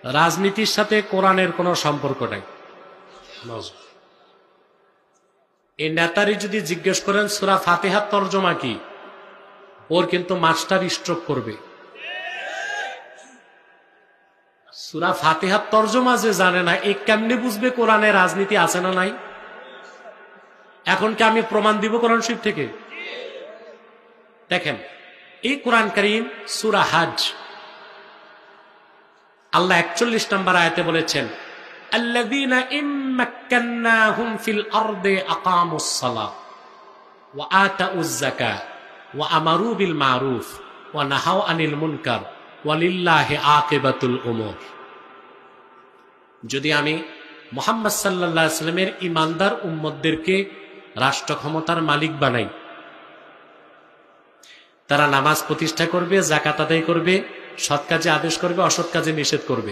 রাজনীতির সাথে কোরআনের কোনো সম্পর্ক নাই। এই নেতারি যদি জিজ্ঞেস করেন সূরা ফাতিহার তরজমা কি, ওর কিন্তু মাস্টার স্ট্রোক করবে। সূরা ফাতিহার তরজমা যে জানে না, এ কেমনে বুঝবে কোরআনে রাজনীতি আছে না নাই? এখন কি আমি প্রমাণ দিব কোরআন শরীফ থেকে? দেখেন, এই কোরআন কারীম সূরা হজ আল্লাহ 41 নম্বর আয়াতে বলেছেন, আল্লাযীনা ইম্মাক্কান্নাহুম ফিল আরদি আকামুস সালাহ ওয়া আতাউয যাকাহ ওয়া আমারু বিল মারুফ ওয়া নাহাউ আনিল মুনকার ওয়ালিল্লাহি আকিবাতুল উমুর। যদি আমি মুহাম্মদ সাল্লাল্লাহু আলাইহি ওয়াসাল্লামের ঈমানদার উম্মতদেরকে রাষ্ট্র ক্ষমতার মালিক বানাই, তারা নামাজ প্রতিষ্ঠা করবে, যাকাত আদায় করবে, সৎ কাজে আদেশ করবে, অসৎ কাজে নিষেধ করবে,